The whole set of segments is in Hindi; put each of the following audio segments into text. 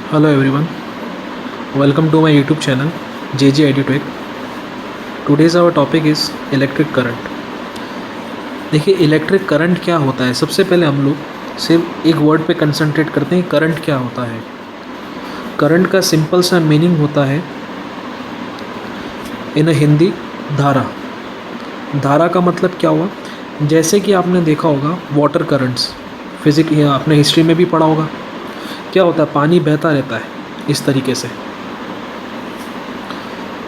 Hello everyone, welcome to my YouTube channel JJ EduTech. Today's our topic is electric current. देखिए इलेक्ट्रिक करंट क्या होता है. सबसे पहले हम लोग सिर्फ एक वर्ड पे कंसंट्रेट करते हैं. करंट क्या होता है. करंट का सिंपल सा मीनिंग होता है इन हिंदी धारा. धारा का मतलब क्या हुआ. जैसे कि आपने देखा होगा वाटर करंट्स फिजिक्स या आपने हिस्ट्री में भी पढ़ा होगा. क्या होता है, पानी बहता रहता है इस तरीके से.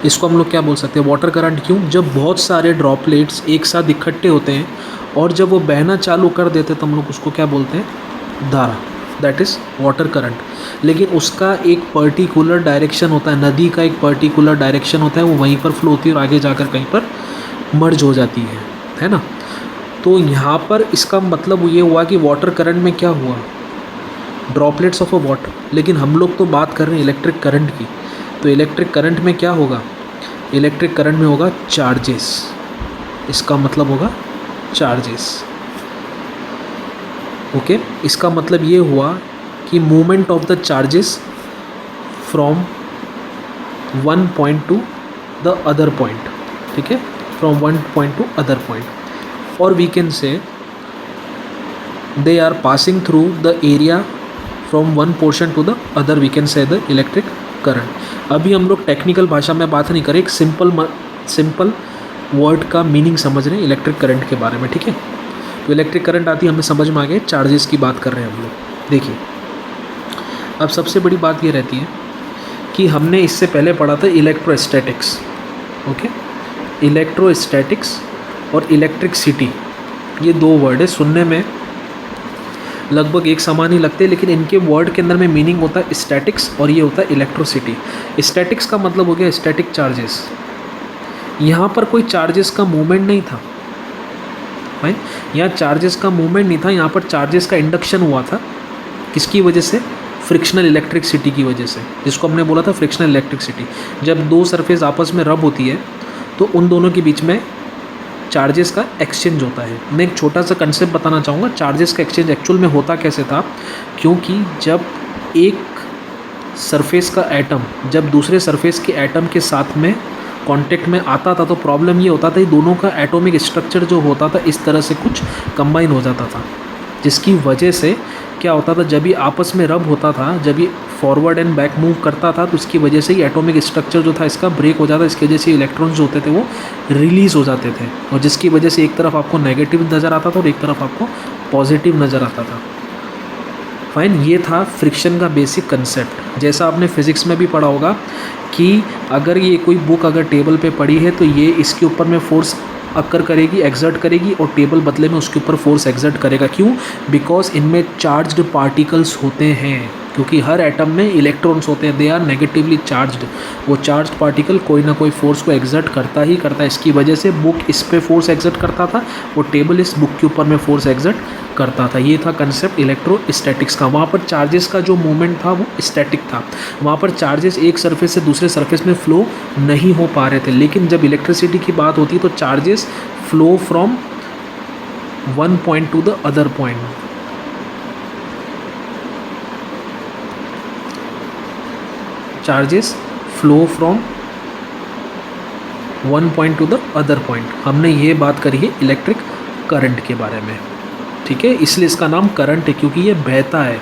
इसको हम लोग क्या बोल सकते हैं, वाटर करंट. क्यों, जब बहुत सारे ड्रॉपलेट्स एक साथ इकट्ठे होते हैं और जब वो बहना चालू कर देते हैं तो हम लोग उसको क्या बोलते हैं, धारा. That is water current. लेकिन उसका एक पर्टिकुलर डायरेक्शन होता है. नदी का एक पर्टिकुलर डायरेक्शन होता है, वो वहीं पर फ्लो होती है और आगे जाकर कहीं पर मर्ज हो जाती है ना. तो यहाँ पर इसका मतलब ये हुआ कि वाटर करंट में क्या हुआ, ड्रॉपलेट्स ऑफ अ वाटर. लेकिन हम लोग तो बात कर रहे हैं इलेक्ट्रिक करंट की. तो इलेक्ट्रिक करंट में क्या होगा, इलेक्ट्रिक करंट में होगा चार्जेस. इसका मतलब होगा चार्जेस. ओके, इसका मतलब ये हुआ कि movement of the charges from one point to the other point. ठीक है, from one point to other point. और we can say they are passing through the area from one portion to the other. We can say the electric current. अभी हम लोग टेक्निकल भाषा में बात नहीं करें, एक सिंपल वर्ड का मीनिंग समझ रहे हैं इलेक्ट्रिक करंट के बारे में. ठीक है, तो इलेक्ट्रिक करंट आती है, हमें समझ में आ गया. चार्जेस की बात कर रहे हैं हम लोग. देखिए अब सबसे बड़ी बात ये रहती है कि हमने इससे पहले पढ़ा था इलेक्ट्रोस्टैटिक्स. ओके, इलेक्ट्रोस्टैटिक्स और इलेक्ट्रिसिटी ये दो वर्ड है, सुनने में लगभग एक समान ही लगते हैं, लेकिन इनके वर्ड के अंदर में मीनिंग होता है स्टैटिक्स और ये होता है इलेक्ट्रिसिटी. स्टैटिक्स का मतलब हो गया स्टैटिक चार्जेस. यहाँ पर कोई चार्जेस का मूवमेंट नहीं था. भाई यहाँ चार्जेस का मूवमेंट नहीं था, यहाँ पर चार्जेस का इंडक्शन हुआ था. किसकी वजह से, फ्रिक्शनल इलेक्ट्रिसिटी की वजह से, जिसको हमने बोला था फ्रिक्शनल इलेक्ट्रिसिटी. जब दो सरफेस आपस में रब होती है तो उन दोनों के बीच में चार्जेस का एक्सचेंज होता है. मैं एक छोटा सा कंसेप्ट बताना चाहूँगा. चार्जेस का एक्सचेंज एक्चुअल में होता कैसे था, क्योंकि जब एक सरफेस का एटम जब दूसरे सरफेस के एटम के साथ में कांटेक्ट में आता था तो प्रॉब्लम ये होता था कि दोनों का एटॉमिक स्ट्रक्चर जो होता था इस तरह से कुछ कंबाइन हो जाता था, जिसकी वजह से क्या होता था, जब भी आपस में रब होता था, जब भी फॉरवर्ड एंड बैक मूव करता था तो उसकी वजह से ही एटॉमिक स्ट्रक्चर जो था इसका ब्रेक हो जाता. इसकी वजह से इलेक्ट्रॉन्स जो होते थे वो रिलीज़ हो जाते थे, और जिसकी वजह से एक तरफ आपको नेगेटिव नज़र आता था और एक तरफ आपको पॉजिटिव नज़र आता था. फाइन, ये था फ्रिक्शन का बेसिक कंसेप्ट. जैसा आपने फिज़िक्स में भी पढ़ा होगा कि अगर ये कोई बुक अगर टेबल पे पड़ी है तो ये इसके ऊपर में फोर्स अकर करेगी, एग्जर्ट करेगी, और टेबल बदले में उसके ऊपर फोर्स एग्जर्ट करेगा. क्यों, बिकॉज इनमें चार्ज्ड पार्टिकल्स होते हैं. क्योंकि हर एटम में इलेक्ट्रॉन्स होते हैं, दे आर नेगेटिवली चार्ज्ड. वो चार्ज्ड पार्टिकल कोई ना कोई फोर्स को एग्जर्ट करता ही करता है. इसकी वजह से बुक इस पे फोर्स एग्जर्ट करता था और टेबल इस बुक के ऊपर में फोर्स एग्जर्ट करता था. ये था कंसेप्ट इलेक्ट्रोस्टैटिक्स का. वहाँ पर चार्जेस का जो मूवमेंट था वो स्टैटिक था. वहाँ पर चार्जेस एक सरफेस से दूसरे सरफेस में फ्लो नहीं हो पा रहे थे. लेकिन जब इलेक्ट्रिसिटी की बात होती है तो charges flow from one point to the other point. Charges flow from one point to the other point. हमने ये बात करी है इलेक्ट्रिक करंट के बारे में. ठीक है, इसलिए इसका नाम करंट है, क्योंकि ये बहता है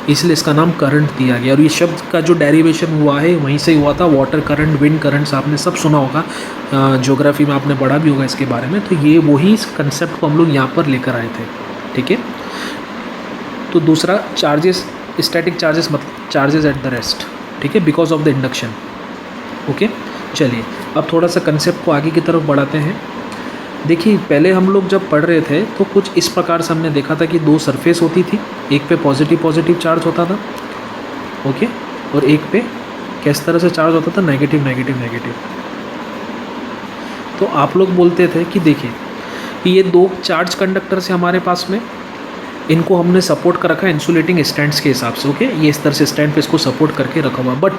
इसलिए इसका नाम करंट दिया गया. और ये शब्द का जो डेरिवेशन हुआ है वहीं से हुआ था. वाटर करंट, विंड करंट्स आपने सब सुना होगा, ज्योग्राफी में आपने पढ़ा भी होगा इसके बारे में. तो ये वही कंसेप्ट को हम लोग यहाँ पर लेकर आए थे. ठीक है, तो दूसरा चार्जेस, स्टैटिक चार्जेस मतलब चार्जेस एट द रेस्ट. ठीक है, because of the induction. Okay, चलिए अब थोड़ा सा कंसेप्ट को आगे की तरफ बढ़ाते हैं. देखिए पहले हम लोग जब पढ़ रहे थे तो कुछ इस प्रकार से हमने देखा था कि दो सरफेस होती थी, एक पे पॉजिटिव चार्ज होता था. ओके, और एक पे किस तरह से चार्ज होता था, नेगेटिव. तो आप लोग बोलते थे कि देखिए कि ये दो चार्ज कंडक्टर्स है हमारे पास में, इनको हमने सपोर्ट कर रखा है इंसुलेटिंग स्टैंड्स के हिसाब से. ओके, ये इस तरह से स्टैंड पे इसको सपोर्ट करके रखा हुआ. But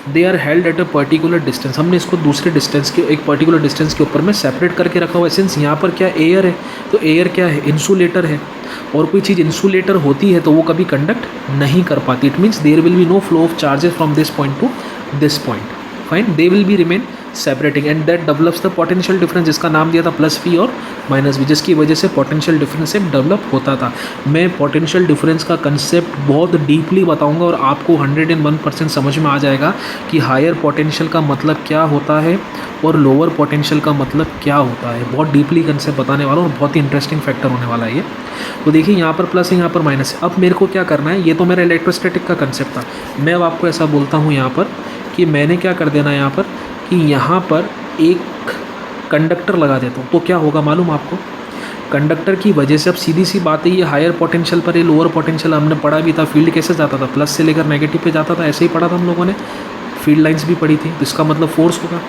they are held at a particular distance. हमने इसको दूसरे डिस्टेंस के, एक पर्टिकुलर डिस्टेंस के ऊपर में सेपरेट करके रखा हुआ है। सिंस यहाँ पर क्या एयर है, तो एयर क्या है, इंसुलेटर है, और कोई चीज़ इंसुलेटर होती है तो वो कभी कंडक्ट नहीं कर पाती। It means there will be no flow of charges from this point to this point. Fine, they will be remain separating and that develops the potential difference, जिसका नाम दिया था प्लस वी और माइनस वी, जिसकी वजह से पोटेंशियल डिफरेंस एक डेवलप होता था। मैं पोटेंशियल डिफरेंस का कंसेप्ट बहुत डीपली बताऊंगा और आपको 101% समझ में आ जाएगा कि हायर पोटेंशियल का मतलब क्या होता है और लोअर पोटेंशियल का मतलब क्या होता है। बहुत डीपली कंसेप्ट बताने वाला हूँ और बहुत ही इंटरेस्टिंग फैक्टर होने वाला है ये। तो देखिए यहाँ पर प्लस है, यहाँ पर माइनस है। अब मेरे को क्या करना है, ये तो मेरा इलेक्ट्रोस्टैटिक का कंसेप्ट था। मैं अब आपको ऐसा बोलता हूँ यहाँ पर कि मैंने क्या कर देना है यहाँ पर, कि यहाँ पर एक कंडक्टर लगा देता हूँ। तो क्या होगा मालूम आपको, कंडक्टर की वजह से, अब सीधी सी बात है, ये हायर पोटेंशियल पर, ये लोअर पोटेंशियल हमने पढ़ा भी था। फील्ड कैसे जाता था, प्लस से लेकर नेगेटिव पे जाता था, ऐसे ही पढ़ा था हम लोगों ने, फील्ड लाइंस भी पढ़ी थी। तो इसका मतलब फोर्स होगा,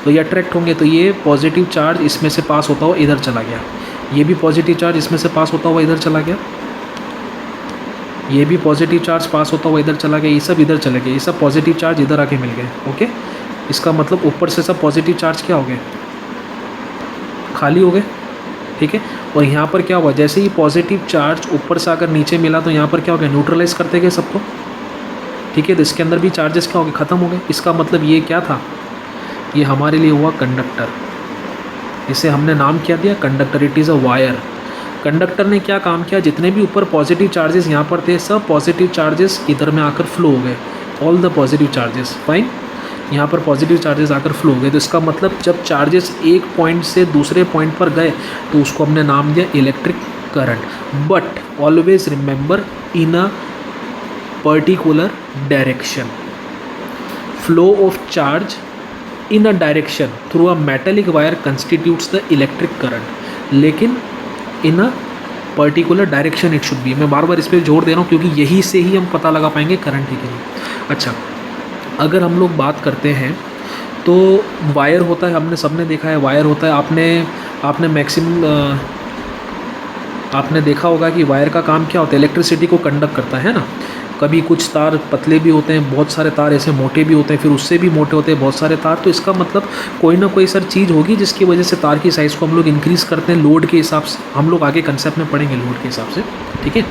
तो ये अट्रैक्ट होंगे। तो ये पॉजिटिव चार्ज इसमें से पास होता हुआ इधर चला गया, ये भी पॉजिटिव चार्ज इसमें से पास होता हुआ इधर चला गया, ये भी पॉजिटिव चार्ज पास होता हुआ इधर चला गया, ये सब इधर चले गए, ये सब पॉजिटिव चार्ज इधर आके मिल गए। ओके, इसका मतलब ऊपर से सब पॉजिटिव चार्ज क्या हो गए, खाली हो गए। ठीक है, और यहाँ पर क्या हुआ, जैसे ही पॉजिटिव चार्ज ऊपर से आकर नीचे मिला तो यहाँ पर क्या हो गया, न्यूट्रलाइज करते गए सबको। ठीक है, तो इसके अंदर भी चार्जेस क्या हो गए, ख़त्म हो गए। इसका मतलब ये क्या था, ये हमारे लिए हुआ कंडक्टर। इसे हमने नाम क्या दिया, conductor. It is a wire. Conductor ने क्या काम किया, जितने भी ऊपर पॉजिटिव चार्जेस यहाँ पर थे, सब पॉजिटिव चार्जेस इधर में आकर फ्लो हो गए, all the positive charges. Fine, यहाँ पर पॉजिटिव चार्जेस आकर फ्लो हो गए। तो इसका मतलब जब चार्जेस एक पॉइंट से दूसरे पॉइंट पर गए तो उसको हमने नाम दिया electric current. But always remember, in a particular direction. Flow of charge in a direction through a metallic wire constitutes the electric current, लेकिन in a particular direction it should be. मैं बार बार इस पर जोर दे रहा हूँ क्योंकि यही से ही हम पता लगा पाएंगे करंट की नहीं। अच्छा, अगर हम लोग बात करते हैं तो वायर होता है, हमने सबने देखा है वायर होता है। आपने मैक्सिमम आपने देखा होगा कि वायर का काम क्या होता है, इलेक्ट्रिसिटी को कंडक्ट करता है ना। कभी कुछ तार पतले भी होते हैं, बहुत सारे तार ऐसे मोटे भी होते हैं, फिर उससे भी मोटे होते हैं बहुत सारे तार। तो इसका मतलब कोई ना कोई सर चीज़ होगी जिसकी वजह से तार की साइज़ को हम लोग इंक्रीज़ करते हैं लोड के हिसाब से। हम लोग आगे कंसेप्ट में पढ़ेंगे लोड के हिसाब से। ठीक है,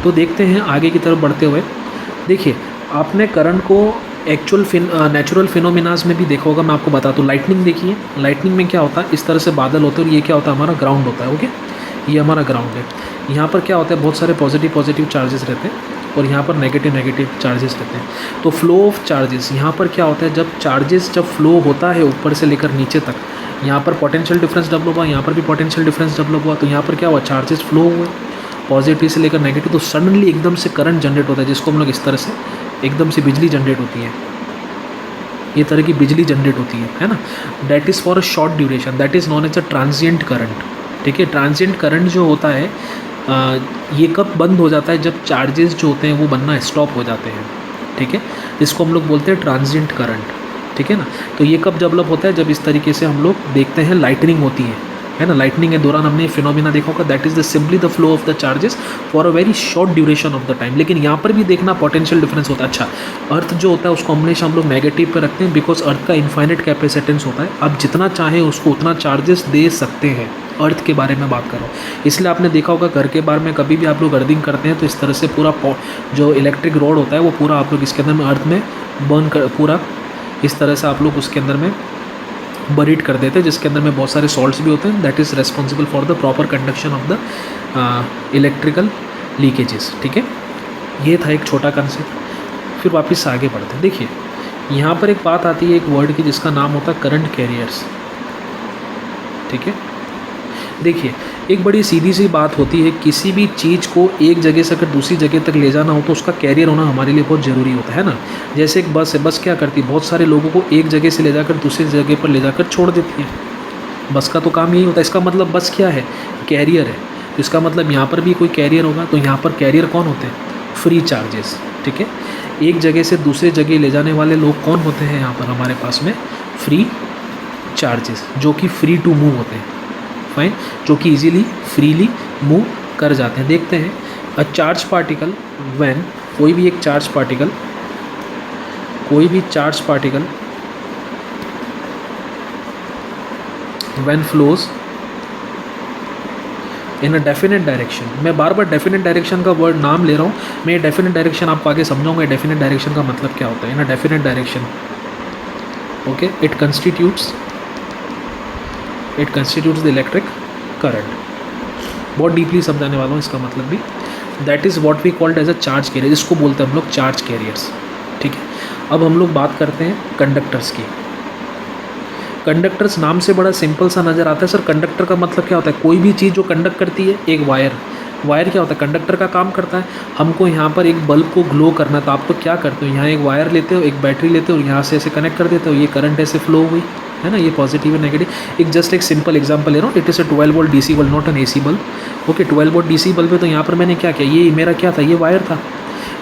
तो देखते हैं आगे की तरफ बढ़ते हुए। देखिए, आपने करंट को एक्चुअल नेचुरल फिनोमिनाज में भी देखा होगा। मैं आपको बताता हूँ, लाइटनिंग देखिए, लाइटनिंग में क्या होता है, इस तरह से बादल होते हैं और ये क्या होता है, हमारा ग्राउंड होता है। ओके, ये हमारा ग्राउंड है। यहाँ पर क्या होता है, बहुत सारे पॉजिटिव चार्जेस रहते हैं और यहाँ पर नेगेटिव चार्जेस रहते हैं। तो फ्लो ऑफ चार्जेस, यहाँ पर क्या होता है, जब चार्जेस जब फ्लो होता है ऊपर से लेकर नीचे तक, यहाँ पर पोटेंशियल डिफरेंस डेवलप हुआ, यहाँ पर भी पोटेंशियल डिफरेंस डेवलप हुआ। तो यहाँ पर क्या हुआ, चार्जेस फ्लो हुए पॉजिटिव से लेकर नेगेटिव, तो सडनली एकदम से करंट जनरेट होता है, जिसको हम लोग इस तरह से एकदम से बिजली जनरेट होती है, ये तरह की बिजली जनरेट होती है ना। That is for a short duration, that is known as a transient current. ठीक है, ट्रांजिएंट करंट जो होता है ये कब बंद हो जाता है, जब चार्जेस जो होते हैं वो बनना स्टॉप हो जाते हैं। ठीक है, इसको हम लोग बोलते हैं ट्रांजिएंट करंट। ठीक है ना, तो ये कब डेवलप होता है, जब इस तरीके से हम लोग देखते हैं लाइटनिंग होती है ना। लाइटनिंग के दौरान हमने फिनोमिना देखा होगा, that is the simply the flow of the charges for a very short duration of the time. लेकिन यहाँ पर भी देखना पोटेंशियल डिफरेंस होता है। अच्छा, अर्थ जो होता है उसको हमेशा हम लोग नेगेटिव पे रखते हैं, बिकॉज अर्थ का इन्फाइनेट कैपेसिटेंस होता है। आप जितना चाहें उसको उतना चार्जेस दे सकते हैं। अर्थ के बारे में बात करो, इसलिए आपने देखा होगा घर के बारे में कभी भी आप लोग अर्थिंग करते हैं तो इस तरह से पूरा जो इलेक्ट्रिक रोड होता है वो पूरा आप लोग इसके अंदर में अर्थ में बर्न कर, पूरा इस तरह से आप लोग उसके अंदर में बरीड कर देते हैं, जिसके अंदर में बहुत सारे सॉल्ट्स भी होते हैं। That is responsible for the proper conduction of the electrical leakages. ठीक है, ये था एक छोटा कंसेप्ट। फिर वापस आगे बढ़ते हैं। देखिए, यहाँ पर एक बात आती है एक वर्ड की जिसका नाम होता है करंट कैरियर्स। ठीक है, देखिए, एक बड़ी सीधी सी बात होती है, किसी भी चीज़ को एक जगह से अगर दूसरी जगह तक ले जाना हो तो उसका कैरियर होना हमारे लिए बहुत ज़रूरी होता है ना। जैसे एक बस है, बस क्या करती है, बहुत सारे लोगों को एक जगह से ले जाकर दूसरी जगह पर ले जाकर छोड़ देती है। बस का तो काम यही होता है। इसका मतलब बस क्या है, कैरियर है। तो इसका मतलब यहाँ पर भी कोई कैरियर होगा। तो यहाँ पर कैरियर कौन होते हैं, फ्री चार्जेस। ठीक है, एक जगह से दूसरे जगह ले जाने वाले लोग कौन होते हैं यहाँ पर हमारे पास में, फ्री चार्जेस, जो कि फ्री टू मूव होते हैं। फाइन, जो कि इजीली फ्रीली मूव कर जाते हैं। देखते हैं, अ चार्ज पार्टिकल व्हेन, कोई भी एक चार्ज पार्टिकल कोई भी charge particle when flows in a definite direction, मैं बार बार डेफिनेट डायरेक्शन का वर्ड नाम ले रहा हूँ, मैं ये डेफिनेट डायरेक्शन आपको आगे समझाऊंगा डेफिनेट डायरेक्शन का मतलब क्या होता है। In a definite direction, okay, it constitutes the electric current. बहुत डीपली समझाने वाला हूँ इसका मतलब भी। That is what we called as a charge carrier, इसको बोलते हैं हम लोग चार्ज कैरियर्स, ठीक है। अब हम लोग बात करते हैं कंडक्टर्स की। कंडक्टर्स नाम से बड़ा सिंपल सा नज़र आता है सर, कंडक्टर का मतलब क्या होता है? कोई भी चीज़ जो कंडक्ट करती है। एक वायर क्या होता है? कंडक्टर का काम करता है। हमको यहाँ पर एक बल्ब को ग्लो करना है तो आप तो क्या करते हो, यहाँ एक वायर लेते हो, एक बैटरी लेते हो और यहाँ से ऐसे कनेक्ट कर देते हो, ये करंट ऐसे फ्लो हुई है ना, ये पॉजिटिव है नेगेटिव। एक जस्ट एक सिंपल एग्जांपल ले रहा हूँ, it is a 12 volt DC bulb, not an AC bulb. Okay, 12 volt DC bulb है तो यहाँ पर मैंने क्या किया, ये मेरा क्या था, ये वायर था।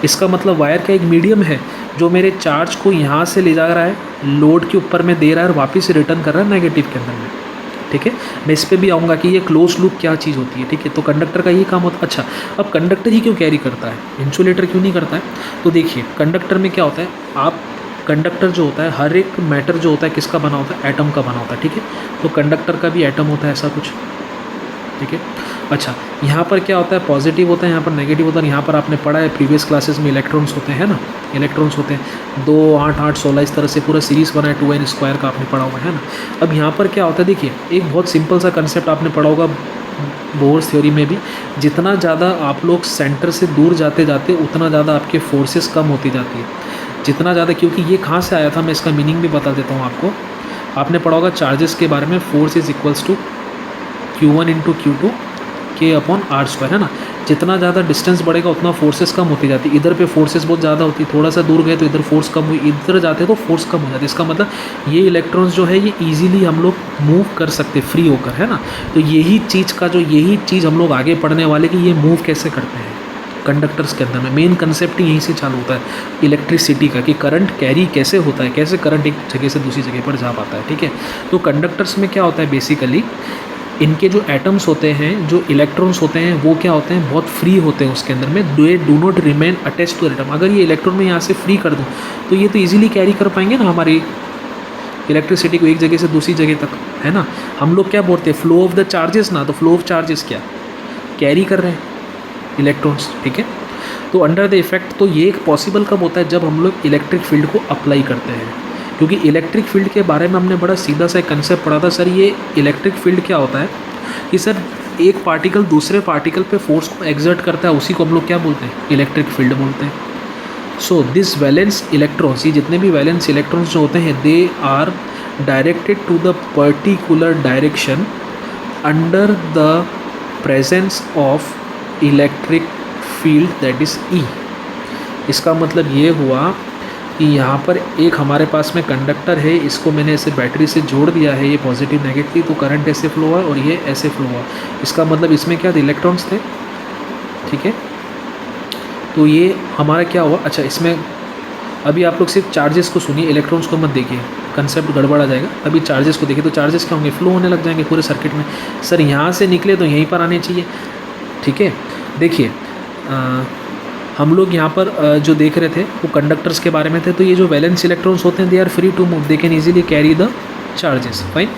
इसका मतलब वायर का एक मीडियम है जो मेरे चार्ज को यहाँ से ले जा रहा है, लोड के ऊपर में दे रहा है और वापस रिटर्न कर रहा है नेगेटिव के अंदर में, ठीक है। मैं इस पर भी आऊँगा कि ये क्लोज लूप क्या चीज़ होती है, ठीक है। तो कंडक्टर का ये काम होता है। अच्छा, अब कंडक्टर ही क्यों कैरी करता है, इंसुलेटर क्यों नहीं करता है? तो देखिए कंडक्टर में क्या होता है, आप कंडक्टर जो होता है, हर एक मैटर जो होता है किसका बना होता है, एटम का बना होता है, ठीक है। तो कंडक्टर का भी एटम होता है ऐसा कुछ, ठीक है। अच्छा, यहाँ पर क्या होता है, पॉजिटिव होता है, यहाँ पर नेगेटिव होता है। यहाँ पर आपने पढ़ा है प्रीवियस क्लासेस में, इलेक्ट्रॉन्स होते हैं ना, इलेक्ट्रॉन्स होते हैं 2, 8, 8, 16, इस तरह से पूरा सीरीज़ बना है 2n² का आपने पढ़ा हुआ है ना। अब यहाँ पर क्या होता है, देखिए एक बहुत सिंपल सा कंसेप्ट आपने पढ़ा होगा बोर्स थ्योरी में भी, जितना ज़्यादा आप लोग सेंटर से दूर जाते जाते उतना ज़्यादा आपके फोर्सेस कम होती जाती है, जितना ज़्यादा। क्योंकि ये कहाँ से आया था, मैं इसका मीनिंग भी बता देता हूँ आपको। आपने पढ़ा होगा चार्जेस के बारे में, force is equals to Q1 into Q2 K/r², है ना। जितना ज़्यादा डिस्टेंस बढ़ेगा उतना फोर्सेस कम होती जाती है। इधर पे फोर्सेस बहुत ज़्यादा होती है, थोड़ा सा दूर गए तो इधर फोर्स कम हुई, इधर जाते तो फोर्स कम हो जाती है। इसका मतलब ये इलेक्ट्रॉन्स जो है ये इजीली हम लोग मूव कर सकते फ्री होकर, है ना। तो यही चीज़ हम लोग आगे पढ़ने वाले कि ये मूव कैसे करते हैं कंडक्टर्स के अंदर में। मेन कंसेप्ट यहीं से चालू होता है इलेक्ट्रिसिटी का, कि करंट कैरी कैसे होता है, कैसे करंट एक जगह से दूसरी जगह पर जा पाता है, ठीक है। तो कंडक्टर्स में क्या होता है, बेसिकली इनके जो एटम्स होते हैं, जो इलेक्ट्रॉन्स होते हैं, वो क्या होते हैं, बहुत फ्री होते हैं उसके अंदर में। They do not remain attach to atom. अगर ये इलेक्ट्रॉन में यहाँ से फ्री कर दूँ तो ये तो ईजिली कैरी कर पाएंगे ना हमारी इलेक्ट्रिसिटी को एक जगह से दूसरी जगह तक, है ना। हम लोग क्या बोलते हैं, फ्लो ऑफ द चार्जेस ना, तो फ्लो ऑफ चार्जेस क्या कैरी कर रहे हैं इलेक्ट्रॉन्स, ठीक है। तो अंडर द इफेक्ट, तो ये एक पॉसिबल कब होता है, जब हम लोग इलेक्ट्रिक फील्ड को अप्लाई करते हैं। क्योंकि इलेक्ट्रिक फील्ड के बारे में हमने बड़ा सीधा सा एक कंसेप्ट पढ़ा था सर। ये इलेक्ट्रिक फील्ड क्या होता है कि सर एक पार्टिकल दूसरे पार्टिकल पे फोर्स को एक्सर्ट करता है, उसी को हम लोग क्या बोलते हैं, इलेक्ट्रिक फील्ड बोलते हैं। सो दिस वैलेंस इलेक्ट्रॉन्स, ये जितने भी वैलेंस इलेक्ट्रॉन्स जो होते हैं, they are directed to the particular direction under the presence of electric field, that is E। इसका मतलब ये हुआ कि यहाँ पर एक हमारे पास में कंडक्टर है, इसको मैंने ऐसे बैटरी से जोड़ दिया है, ये पॉजिटिव नेगेटिव, तो करंट ऐसे फ्लो हुआ और ये ऐसे फ्लो हुआ। इसका मतलब इसमें क्या थे, इलेक्ट्रॉन्स थे, ठीक है। तो ये हमारा क्या हुआ, अच्छा इसमें अभी आप लोग सिर्फ चार्जेस को सुनिए, इलेक्ट्रॉन्स को मत देखिए, कंसेप्ट गड़बड़ आ जाएगा। अभी चार्जेस को देखिए, तो चार्जेस क्या होंगे, फ्लो होने लग जाएंगे पूरे सर्किट में। सर यहाँ से निकले तो यहीं पर आने चाहिए, ठीक है। देखिए हम लोग यहाँ पर जो देख रहे थे वो कंडक्टर्स के बारे में थे। तो ये जो वैलेंस इलेक्ट्रॉन्स होते हैं, they are free to move, they can easily carry the charges, fine.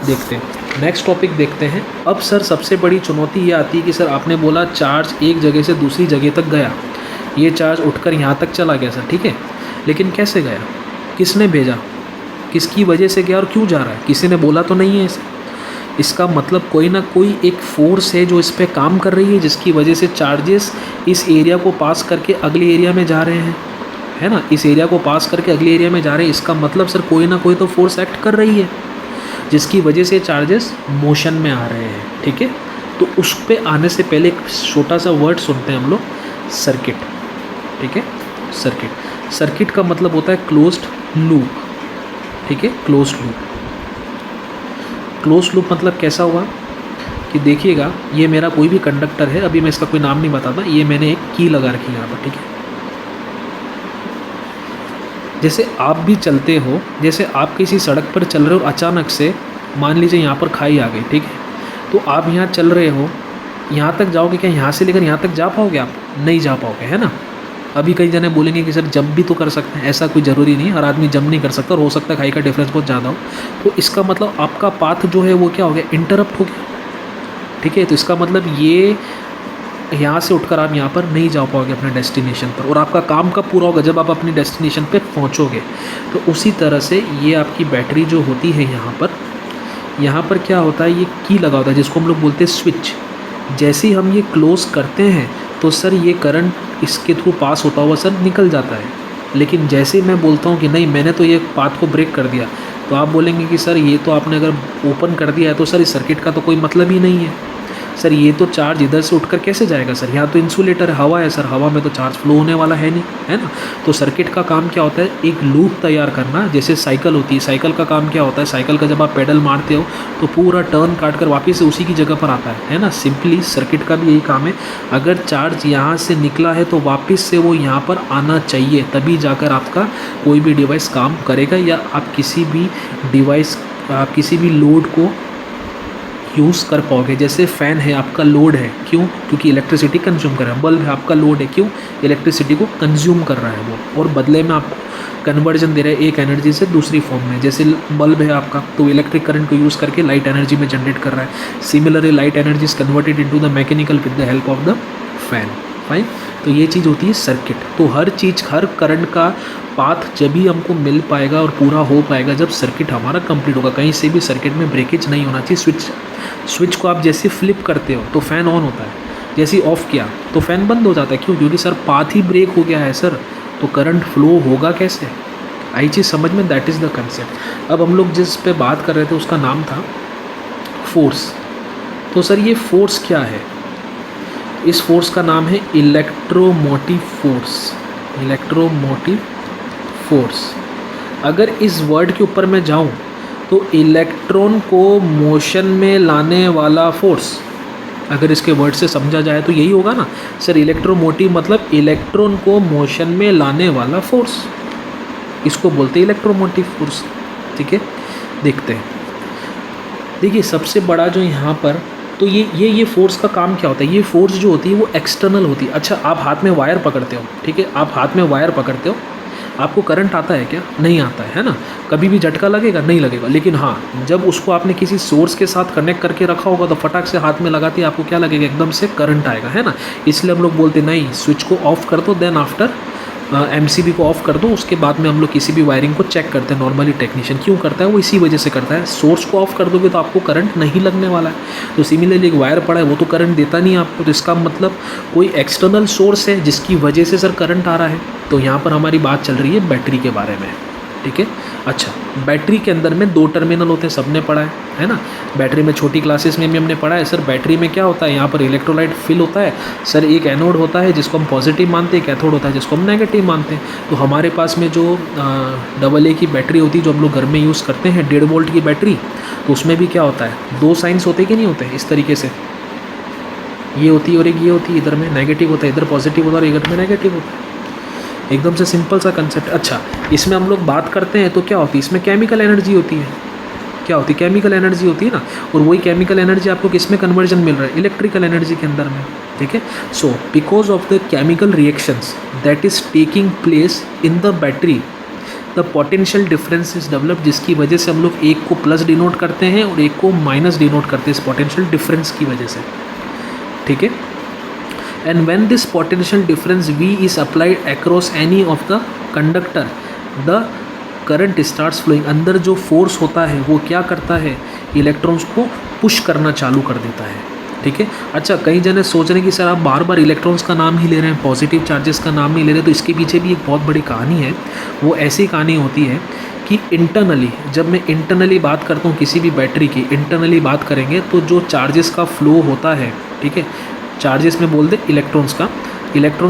देखते हैं नेक्स्ट टॉपिक देखते हैं। अब सर सबसे बड़ी चुनौती ये आती है कि सर आपने बोला चार्ज एक जगह से दूसरी जगह तक गया, ये चार्ज उठकर यहाँ तक चला गया सर, ठीक है। लेकिन कैसे गया, किसने भेजा, किसकी वजह से गया और क्यों जा रहा है, किसी ने बोला तो नहीं है इसे। इसका मतलब कोई ना कोई एक फोर्स है जो इस पर काम कर रही है, जिसकी वजह से चार्जेस इस एरिया को पास करके अगले एरिया में जा रहे हैं, है ना। इस एरिया को पास करके अगले एरिया में जा रहे हैं। इसका मतलब सर कोई ना कोई तो फोर्स एक्ट कर रही है, जिसकी वजह से चार्जेस मोशन में आ रहे हैं, ठीक है। तो उस पर आने से पहले एक छोटा सा वर्ड सुनते हैं हम लोग, सर्किट, ठीक है। सर्किट का मतलब होता है क्लोज्ड लूप, ठीक है, क्लोज्ड लूप। क्लोज लूप मतलब कैसा हुआ कि देखिएगा, ये मेरा कोई भी कंडक्टर है, अभी मैं इसका कोई नाम नहीं बताता, ये मैंने एक की लगा रखी है यहाँ पर, ठीक है। जैसे आप भी चलते हो, जैसे आप किसी सड़क पर चल रहे हो, अचानक से मान लीजिए यहाँ पर खाई आ गई, ठीक है। तो आप यहाँ चल रहे हो, यहाँ तक जाओगे क्या, यहाँ से लेकर यहाँ तक जा पाओगे आप, नहीं जा पाओगे, है ना। अभी कई जने बोलेंगे कि सर जंप भी तो कर सकते हैं, ऐसा कोई ज़रूरी नहीं है, हर आदमी जंप नहीं कर सकता और हो सकता है हाइट का डिफरेंस बहुत ज़्यादा हो। तो इसका मतलब आपका पाथ जो है वो क्या हो गया, इंटरप्ट हो गया, ठीक है। तो इसका मतलब ये यहाँ से उठकर आप यहाँ पर नहीं जा पाओगे अपने डेस्टिनेशन पर, और आपका काम कब पूरा होगा, जब आप अपनी डेस्टिनेशन पे पहुँचोगे। तो उसी तरह से ये आपकी बैटरी जो होती है यहाँ पर क्या होता है, ये की लगा होता है जिसको हम लोग बोलते हैं स्विच। जैसे ही हम ये क्लोज़ करते हैं तो सर ये करंट इसके थ्रू पास होता हुआ सर निकल जाता है। लेकिन जैसे ही मैं बोलता हूँ कि नहीं मैंने तो ये पाथ को ब्रेक कर दिया, तो आप बोलेंगे कि सर ये तो आपने अगर ओपन कर दिया है तो सर इस सर्किट का तो कोई मतलब ही नहीं है। सर ये तो चार्ज इधर से उठकर कैसे जाएगा सर, यहाँ तो इंसुलेटर है, हवा है सर, हवा में तो चार्ज फ्लो होने वाला है नहीं, है ना। तो सर्किट का काम क्या होता है, एक लूप तैयार करना। जैसे साइकिल होती है, साइकिल का काम क्या होता है, साइकिल का जब आप पेडल मारते हो तो पूरा टर्न काट कर वापस से उसी की जगह पर आता है ना। सिंपली सर्किट का भी यही काम है, अगर चार्ज यहाँ से निकला है तो वापस से वो यहाँ पर आना चाहिए, तभी जाकर आपका कोई भी डिवाइस काम करेगा, या आप किसी भी लोड को यूज़ कर पाओगे। जैसे फ़ैन है आपका लोड है, क्यों, क्योंकि इलेक्ट्रिसिटी कंज्यूम कर रहा है। बल्ब है आपका लोड है, क्यों, इलेक्ट्रिसिटी को कंज्यूम कर रहा है वो, और बदले में आपको कन्वर्जन दे रहा है एक एनर्जी से दूसरी फॉर्म में। जैसे बल्ब है आपका, तो इलेक्ट्रिक करंट को यूज़ करके लाइट एनर्जी में जनरेट कर रहा है। Similarly light energy is converted into the mechanical with the help of the fan. Fine, तो ये चीज़ होती है सर्किट। तो हर करंट का पाथ जब भी हमको मिल पाएगा और पूरा हो पाएगा जब सर्किट हमारा कंप्लीट होगा। कहीं से भी सर्किट में ब्रेकेज नहीं होना चाहिए। स्विच को आप जैसे फ्लिप करते हो तो फ़ैन ऑन होता है, जैसे ही ऑफ़ किया तो फ़ैन बंद हो जाता है। क्यों, क्योंकि सर पाथ ही ब्रेक हो गया है सर, तो करंट फ्लो होगा कैसे। आई चीज़ समझ में, दैट इज़ द कंसेप्ट। अब हम लोग जिस पे बात कर रहे थे उसका नाम था फोर्स। तो सर ये फोर्स क्या है, इस फोर्स का नाम है इलेक्ट्रोमोटिव फोर्स। Electromotive force. अगर इस वर्ड के ऊपर मैं जाऊं तो इलेक्ट्रॉन को मोशन में लाने वाला फोर्स, अगर इसके वर्ड से समझा जाए तो यही होगा ना सर। इलेक्ट्रोमोटिव मतलब इलेक्ट्रॉन को मोशन में लाने वाला फोर्स, इसको बोलते हैं इलेक्ट्रोमोटिव फोर्स, ठीक है। देखते हैं, देखिए सबसे बड़ा जो यहाँ पर, तो ये फोर्स का काम क्या होता है। ये फोर्स जो होती है वो एक्सटर्नल होती है। अच्छा, आप हाथ में वायर पकड़ते हो, ठीक है, आप हाथ में वायर पकड़ते हो, आपको करंट आता है क्या, नहीं आता है ना। कभी भी झटका लगेगा, नहीं लगेगा। लेकिन हाँ, जब उसको आपने किसी सोर्स के साथ कनेक्ट करके रखा होगा तो फटाक से हाथ में लगाते ही आपको क्या लगेगा, एकदम से करंट आएगा, है ना। इसलिए हम लोग बोलते नहीं, स्विच को ऑफ कर दो, देन आफ्टर MCB को ऑफ कर दो, उसके बाद में हम लोग किसी भी वायरिंग को चेक करते हैं। नॉर्मली टेक्नीशियन क्यों करता है, वो इसी वजह से करता है। सोर्स को ऑफ कर दोगे तो आपको करंट नहीं लगने वाला है। तो सिमिलरली एक वायर पड़ा है, वो तो करंट देता नहीं आपको, तो इसका मतलब कोई एक्सटर्नल सोर्स है जिसकी वजह से सर करंट आ रहा है। तो यहाँ पर हमारी बात चल रही है बैटरी के बारे में, ठीक है। अच्छा, बैटरी के अंदर में 2 टर्मिनल होते हैं, सबने पढ़ा है ना। बैटरी में छोटी क्लासेस में भी हमने पढ़ा है। सर बैटरी में क्या होता है, यहाँ पर इलेक्ट्रोलाइट फिल होता है सर। एक एनोड होता है जिसको हम पॉजिटिव मानते हैं, कैथोड होता है जिसको हम नेगेटिव मानते हैं। तो हमारे पास में जो AA की बैटरी होती है जो हम लोग घर में यूज़ करते हैं, 1.5 वोल्ट की बैटरी, तो उसमें भी क्या होता है, 2 साइंस होते कि नहीं होते, इस तरीके से ये होती है और एक ये होती है। इधर में नेगेटिव होता है, इधर पॉजिटिव होता है, और इधर में नेगेटिव होता है। एकदम से सिंपल सा कंसेप्ट। अच्छा, इसमें हम लोग बात करते हैं तो क्या होती है, इसमें केमिकल एनर्जी होती है। क्या होती है, केमिकल एनर्जी होती है ना। और वही केमिकल एनर्जी आपको किस में कन्वर्जन मिल रहा है, इलेक्ट्रिकल एनर्जी के अंदर में, ठीक है। So because of the chemical reactions that is taking place in the battery, the potential difference is develop, जिसकी वजह से हम लोग एक को प्लस डिनोट करते हैं और एक को माइनस डिनोट करते हैं इस पोटेंशियल डिफरेंस की वजह से, ठीक है। And when this potential difference V is applied across any of the conductor, the current starts flowing। अंदर जो फोर्स होता है वो क्या करता है, इलेक्ट्रॉन्स को पुश करना चालू कर देता है, ठीक है। अच्छा, कई जने सोच रहे हैं कि सर आप बार बार इलेक्ट्रॉन्स का नाम ही ले रहे हैं, पॉजिटिव चार्जेस का नाम नहीं ले रहे। तो इसके पीछे भी एक बहुत बड़ी कहानी है। वो ऐसी कहानी होती है कि इंटरनली, जब मैं इंटरनली बात करता हूँ किसी भी बैटरी की, इंटरनली बात करेंगे तो जो चार्जेस का फ्लो होता है, ठीक है, चार्जेस में बोल दे इलेक्ट्रॉन्स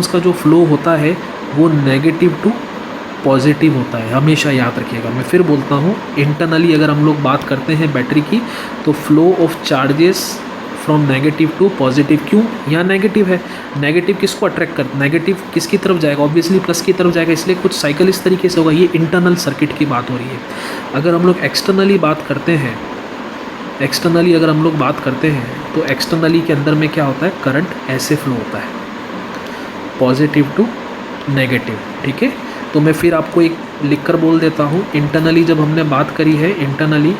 का जो फ्लो होता है वो नेगेटिव टू पॉजिटिव होता है, हमेशा याद रखिएगा। मैं फिर बोलता हूँ, इंटरनली अगर हम लोग बात करते हैं बैटरी की तो flow of charges from negative to positive. क्यों, यहाँ नेगेटिव है, नेगेटिव किसको अट्रैक्ट कर, नेगेटिव किसकी तरफ जाएगा, ऑब्वियसली प्लस की तरफ जाएगा, इसलिए कुछ साइकिल इस तरीके से होगा। ये इंटरनल सर्किट की बात हो रही है। अगर हम लोग एक्सटर्नली बात करते हैं, अगर हम लोग बात करते हैं तो एक्सटर्नली के अंदर में क्या होता है, करंट ऐसे फ्लो होता है, पॉजिटिव टू नेगेटिव, ठीक है। तो मैं फिर आपको एक लिख कर बोल देता हूँ, इंटरनली जब हमने बात करी है इंटरनली,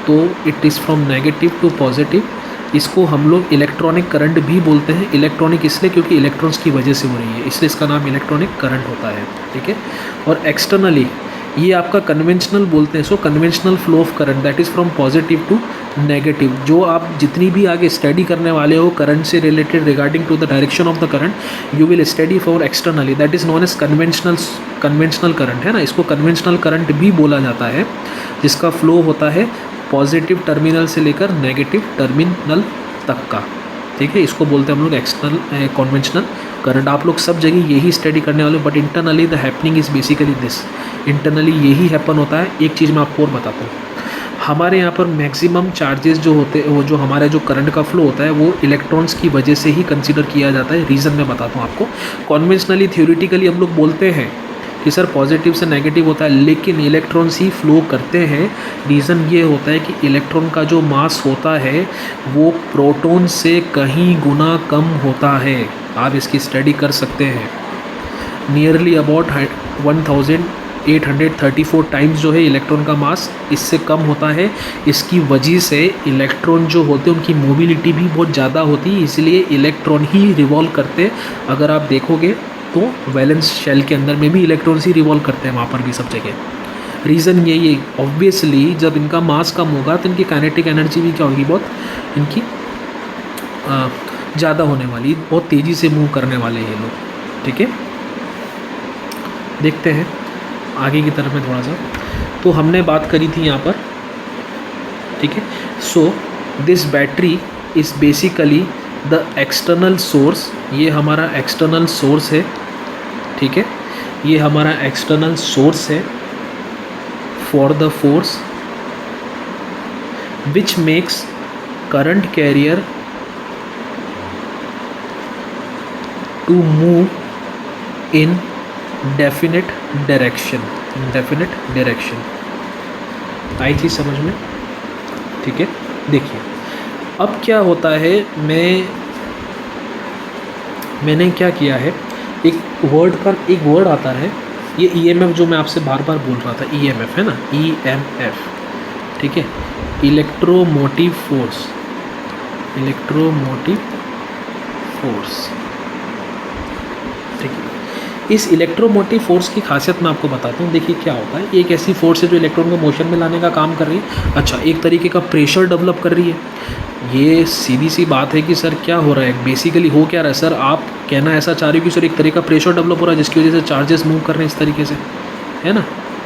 तो it is from negative to positive. इसको हम लोग इलेक्ट्रॉनिक करंट भी बोलते हैं। इलेक्ट्रॉनिक इसलिए क्योंकि इलेक्ट्रॉन्स की वजह से हो रही है, इसलिए इसका नाम इलेक्ट्रॉनिक करंट होता है, ठीक है। और एक्सटर्नली ये आपका कन्वेंशनल बोलते हैं। So conventional flow of current that is from positive to negative. जो आप जितनी भी आगे स्टडी करने वाले हो करंट से related regarding to the direction of the current, you will study for externally, that is known as conventional current, है ना। इसको कन्वेंशनल करंट भी बोला जाता है, जिसका फ्लो होता है पॉजिटिव टर्मिनल से लेकर नेगेटिव टर्मिनल तक का, ठीक है। इसको बोलते हैं हम लोग एक्सटर्नल कन्वेंशनल करंट। आप लोग सब जगह यही स्टडी करने वाले हो, but internally the happening is basically this. Internally यही हैपन होता है। एक चीज़ मैं आपको और बताता हूँ, हमारे यहाँ पर मैक्सिमम चार्जेस जो होते हैं, वो जो हमारा जो करंट का फ्लो होता है वो इलेक्ट्रॉन्स की वजह से ही कंसिडर किया जाता है। रीज़न मैं बताता हूँ आपको। कॉन्वेंशनली थ्योरेटिकली हम लोग बोलते हैं कि सर पॉजिटिव से नेगेटिव होता है, लेकिन इलेक्ट्रॉन्स ही फ्लो करते हैं। रीज़न ये होता है कि इलेक्ट्रॉन का जो मास होता है वो प्रोटॉन से कहीं गुना कम होता है। आप इसकी स्टडी कर सकते हैं। नियरली अबाउट 1834 टाइम्स जो है इलेक्ट्रॉन का मास इससे कम होता है। इसकी वजह से इलेक्ट्रॉन जो होते हैं उनकी मोबिलिटी भी बहुत ज़्यादा होती है, इसलिए इलेक्ट्रॉन ही रिवॉल्व करते। अगर आप देखोगे तो वैलेंस शेल के अंदर में भी इलेक्ट्रॉन्स ही रिवॉल्व करते हैं, वहाँ पर भी सब जगह। रीज़न यही है, ऑब्वियसली जब इनका मास कम होगा तो इनकी काइनेटिक एनर्जी भी क्या होगी, बहुत इनकी ज़्यादा होने वाली, बहुत तेज़ी से मूव करने वाले ये लोग, ठीक है। देखते हैं आगे की तरफ में थोड़ा सा। तो हमने बात करी थी यहाँ पर, ठीक है। So this battery is basically the external source. ये हमारा एक्सटर्नल सोर्स है, ठीक है। ये हमारा एक्सटर्नल सोर्स है for the force which makes current carrier to move in definite direction. आई चीज़ समझ में, ठीक है। देखिए अब क्या होता है, मैंने क्या किया है, एक वर्ड आता है, ये ईएमएफ जो मैं आपसे बार बार बोल रहा था, ईएमएफ है ना, ईएमएफ, ठीक है। इलेक्ट्रोमोटिव फोर्स, ठीक है। इस इलेक्ट्रोमोटिव फोर्स की खासियत मैं आपको बताता हूँ। देखिए क्या होता है, एक ऐसी फोर्स है जो इलेक्ट्रॉन को मोशन में लाने का काम कर रही है। अच्छा, एक तरीके का प्रेशर डेवलप कर रही है। ये सीधी सी बात है कि सर क्या हो रहा है, बेसिकली हो क्या रहा है। सर आप कहना ऐसा चाह रहे हो कि सर एक तरीका प्रेशर डेवलप हो रहा है जिसकी वजह से चार्जेस मूव कर रहे हैं इस तरीके से, है ना,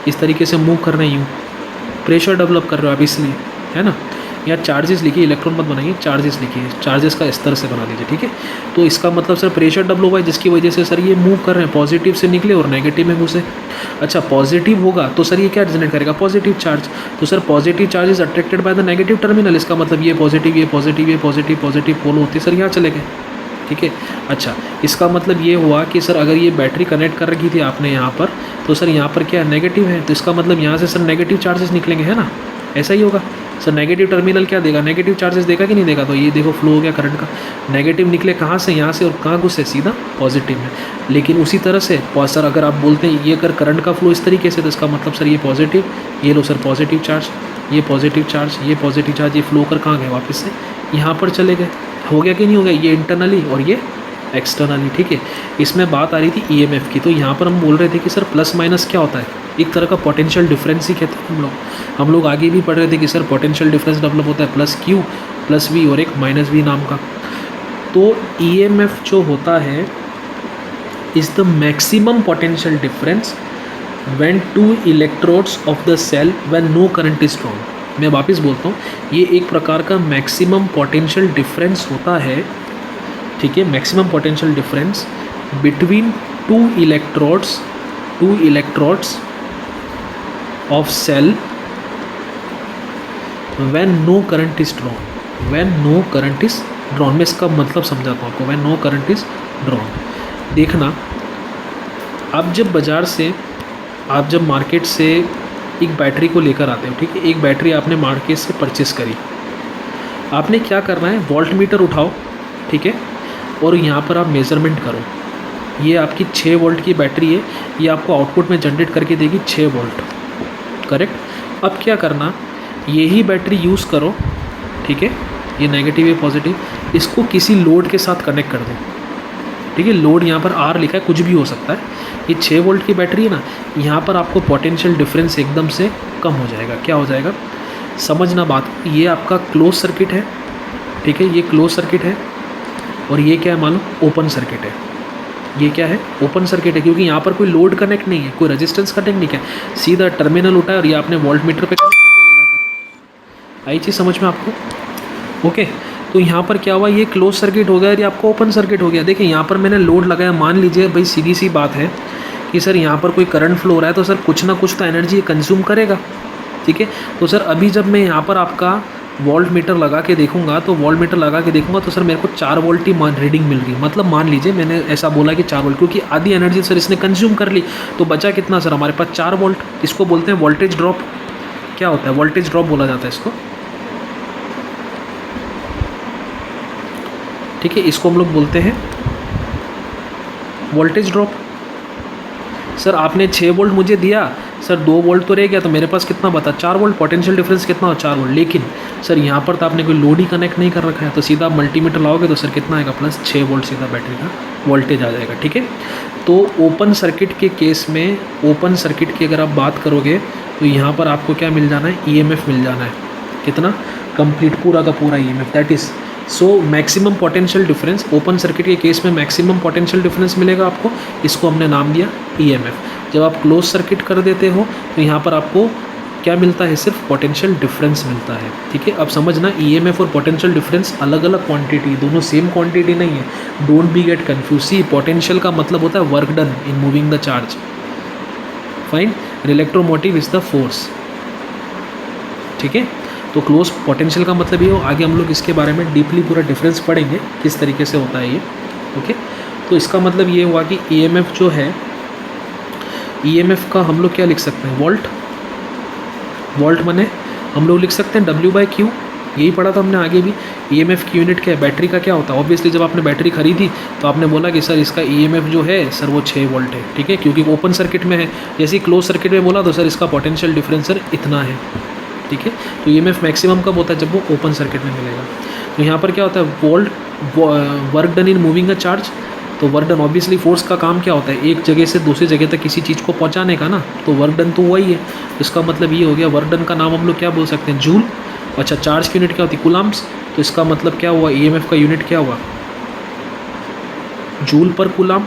इस तरीके से मूव कर रहे हैं, यूँ प्रेशर डेवलप कर रहे हो आप, इसलिए, है ना। या चार्जेस लिखिए, इलेक्ट्रॉन मत बनाइए, चार्जेस लिखिए, चार्जेस का स्तर से बना दीजिए, ठीक है। तो इसका मतलब सर प्रेशर डेवलप हुआ है जिसकी वजह से सर ये मूव कर रहे हैं, पॉजिटिव से निकले और नेगेटिव में घुसे। अच्छा, पॉजिटिव होगा तो सर ये क्या जनरेट करेगा, पॉजिटिव चार्ज। तो sir positive charge is attracted by the negative terminal. इसका मतलब ये पॉजिटिव, ये पॉजिटिव, ये पॉजिटिव, पॉजिटिव पोल होते सर यहाँ चले गए, ठीक है। अच्छा, इसका मतलब ये हुआ कि सर अगर ये बैटरी कनेक्ट कर रखी थी आपने यहाँ पर, तो सर यहाँ पर क्या नेगेटिव है, तो इसका मतलब यहाँ से सर नेगेटिव चार्जेस निकलेंगे, है ना, ऐसा ही होगा। सर नेगेटिव टर्मिनल क्या देगा, नेगेटिव चार्जेस देगा कि नहीं देगा। तो ये देखो फ्लो हो गया करंट का, नेगेटिव निकले कहाँ से, यहाँ से, और कहाँ घुसे, सीधा पॉजिटिव में। लेकिन उसी तरह से सर अगर आप बोलते हैं ये अगर करंट का फ्लो इस तरीके से, तो इसका मतलब सर ये पॉजिटिव, ये लो सर पॉजिटिव चार्ज, ये पॉजिटिव चार्ज, ये पॉजिटिव चार्ज, ये फ्लो कर कहाँ गए, वापस से यहाँ पर चले गए। हो गया कि नहीं हो गया, ये इंटरनली और ये एक्सटर्नली, ठीक है। इसमें बात आ रही थी ईएमएफ की, तो यहाँ पर हम बोल रहे थे कि सर प्लस माइनस क्या होता है, एक तरह का पोटेंशियल डिफरेंस ही कहते हैं हम लोग आगे भी पढ़ रहे थे कि सर पोटेंशियल डिफरेंस डेवलप होता है प्लस क्यू प्लस वी और एक माइनस वी नाम का। तो ईएमएफ जो होता है is the maximum potential difference when two electrodes of the cell when no current is drawn. मैं वापस बोलता हूँ, ये एक प्रकार का मैक्सिमम पोटेंशियल डिफरेंस होता है, ठीक है, maximum potential difference between two electrodes of cell when no current is drawn. मैं इसका मतलब समझाता हूँ आपको, when no current is drawn. देखना, आप जब मार्केट से एक बैटरी को लेकर आते हो, ठीक है, एक बैटरी आपने मार्केट से परचेस करी, आपने क्या करना है, वोल्ट मीटर उठाओ, ठीक है, और यहाँ पर आप मेज़रमेंट करो, ये आपकी 6 वोल्ट की बैटरी है, ये आपको आउटपुट में जनरेट करके देगी 6 वोल्ट, करेक्ट। अब क्या करना, यही बैटरी यूज़ करो, ठीक है, ये नेगेटिव है पॉजिटिव, इसको किसी लोड के साथ कनेक्ट कर दो, ठीक है। लोड यहाँ पर आर लिखा है, कुछ भी हो सकता है। ये 6 वोल्ट की बैटरी है ना, यहाँ पर आपको पोटेंशियल डिफरेंस एकदम से कम हो जाएगा। क्या हो जाएगा, समझना बात, ये आपका क्लोज सर्किट है, ठीक है, ये क्लोज सर्किट है, और ये क्या है मालूम, ओपन सर्किट है। ये क्या है, ओपन सर्किट है, क्योंकि यहाँ पर कोई लोड कनेक्ट नहीं है, कोई रेजिस्टेंस कनेक्ट नहीं है, सीधा टर्मिनल उठाया और ये आपने वोल्ट मीटर पर कनेक्ट कर दिया लेकर। आई चीज़ समझ में आपको, ओके। तो यहाँ पर क्या हुआ, ये क्लोज सर्किट हो गया और ये आपका ओपन सर्किट हो गया। देखिए यहाँ पर मैंने लोड लगाया, मान लीजिए भाई सीधी सी बात है कि सर यहाँ पर कोई करंट फ्लो हो रहा है, तो सर कुछ ना कुछ तो एनर्जी कंज्यूम करेगा, ठीक है। तो सर अभी जब मैं यहाँ पर आपका वोल्ट मीटर लगा के देखूंगा, तो वोल्ट मीटर लगा के देखूंगा तो सर मेरे को 4 वोल्ट की रीडिंग मिल रही, मतलब मान लीजिए मैंने ऐसा बोला कि 4 वोल्ट, क्योंकि आधी एनर्जी सर इसने कंज्यूम कर ली, तो बचा कितना सर हमारे पास 4 वोल्ट। इसको बोलते हैं वोल्टेज ड्रॉप। क्या होता है, वोल्टेज ड्रॉप बोला जाता है इसको, ठीक है, इसको हम लोग बोलते हैं वोल्टेज ड्रॉप। सर आपने 6 वोल्ट मुझे दिया, सर 2 वोल्ट तो रह गया, तो मेरे पास कितना बता, 4 वोल्ट, पोटेंशियल डिफरेंस कितना हो, 4 वोल्ट। लेकिन सर यहाँ पर तो आपने कोई लोड ही कनेक्ट नहीं कर रखा है, तो सीधा आप मल्टीमीटर लाओगे तो सर कितना आएगा, प्लस 6 वोल्ट सीधा बैटरी का वोल्टेज आ जाएगा, ठीक है। तो ओपन सर्किट के केस में, ओपन सर्किट की अगर आप बात करोगे तो यहाँ पर आपको क्या मिल जाना है, ईएमएफ मिल जाना है, कितना, कंप्लीट पूरा का पूरा EMF, that is so maximum potential difference. Open circuit के केस में मैक्सिमम पोटेंशियल डिफरेंस मिलेगा आपको, इसको हमने नाम दिया ईएमएफ। जब आप क्लोज सर्किट कर देते हो तो यहाँ पर आपको क्या मिलता है, सिर्फ पोटेंशियल डिफरेंस मिलता है, ठीक है। अब समझना, ईएमएफ और पोटेंशियल डिफरेंस अलग अलग क्वांटिटी, दोनों सेम क्वांटिटी नहीं है, don't be get confuse. See potential का मतलब होता है work done in moving the charge, fine, electromotive is the force, ठीक है। तो क्लोज पोटेंशियल का मतलब ये हो, आगे हम लोग इसके बारे में डीपली पूरा डिफरेंस पढ़ेंगे किस तरीके से होता है ये, ओके। तो इसका मतलब ये हुआ कि ईएमएफ जो है, ईएमएफ का हम लोग क्या लिख सकते हैं, वोल्ट, वोल्ट माने हम लोग लिख सकते हैं W/Q, यही पढ़ा था हमने आगे भी। ईएमएफ की यूनिट क्या है, बैटरी का क्या होता है, ऑब्वियसली जब आपने बैटरी खरीदी तो आपने बोला कि सर इसका ईएमएफ जो है सर वो 6 वोल्ट है, ठीक है, क्योंकि ओपन सर्किट में है। जैसे ही क्लोज सर्किट में बोला तो सर इसका पोटेंशियल डिफरेंस सर इतना है, ठीक है। तो ईएमएफ मैक्सिमम कब होता है, जब वो ओपन सर्किट में मिलेगा। तो यहाँ पर क्या होता है, volt, work done in moving a charge. तो वर्क डन, ऑब्वियसली फोर्स का काम क्या होता है, एक जगह से दूसरी जगह तक किसी चीज़ को पहुँचाने का ना, तो वर्क डन तो वही है। इसका मतलब ये हो गया, वर्क डन का नाम हम लोग क्या बोल सकते हैं, जूल। अच्छा, चार्ज की यूनिट क्या होती है, कूलम्ब्स। तो इसका मतलब क्या हुआ, ईएमएफ का यूनिट क्या हुआ, जूल पर कूलम,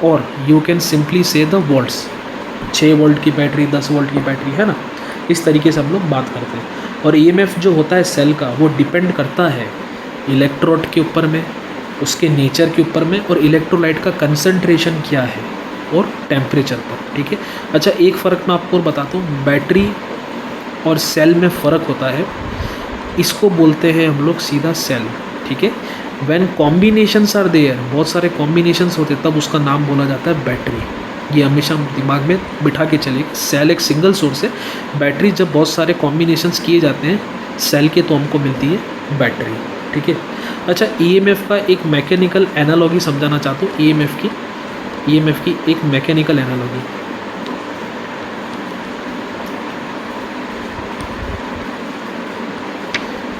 और यू कैन सिंपली से द वोल्ट्स। 6 वोल्ट की बैटरी, 10 वोल्ट की बैटरी है ना, इस तरीके से हम लोग बात करते हैं। और ईएमएफ जो होता है सेल का, वो डिपेंड करता है इलेक्ट्रोड के ऊपर में, उसके नेचर के ऊपर में, और इलेक्ट्रोलाइट का कंसंट्रेशन क्या है और टेम्परेचर पर, ठीक है। अच्छा, एक फ़र्क मैं आपको और बताता हूँ, बैटरी और सेल में फ़र्क होता है, इसको बोलते हैं हम लोग सीधा सेल, ठीक है। व्हेन कॉम्बिनेशंस आर देयर, बहुत सारे कॉम्बिनेशंस होते हैं, तब उसका नाम बोला जाता है बैटरी। ये हमेशा दिमाग में बिठा के चलिए, सेल एक सिंगल सोर्स है, बैटरी जब बहुत सारे कॉम्बिनेशंस किए जाते हैं सेल के, तो हमको मिलती है बैटरी, ठीक है। अच्छा, ईएमएफ का एक मैकेनिकल एनालॉजी समझाना चाहता हूँ, ईएमएफ की एक मैकेनिकल एनालॉजी।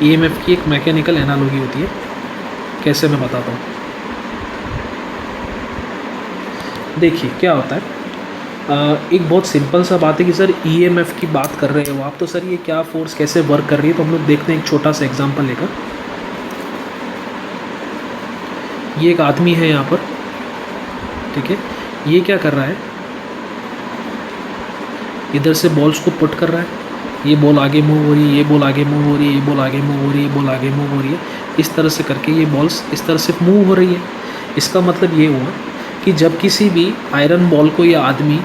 ईएमएफ की एक मैकेनिकल एनालॉजी होती है, कैसे मैं बताता हूँ। देखिए क्या होता है, एक बहुत सिंपल सा बात है कि सर ईएमएफ की बात कर रहे हो आप, तो सर ये क्या फोर्स कैसे वर्क कर रही है, तो हम लोग देखते हैं एक छोटा सा एग्जांपल लेकर। ये एक आदमी है यहाँ पर, ठीक है, ये क्या कर रहा है, इधर से बॉल्स को पुट कर रहा है, ये बॉल आगे मूव हो रही है, ये बॉल आगे मूव हो रही है, ये बॉल आगे मूव हो रही है, ये बॉल आगे मूव हो रही है, इस तरह से करके ये बॉल्स इस तरह से मूव हो रही है। इसका मतलब ये हुआ कि जब किसी भी आयरन बॉल को या आदमी,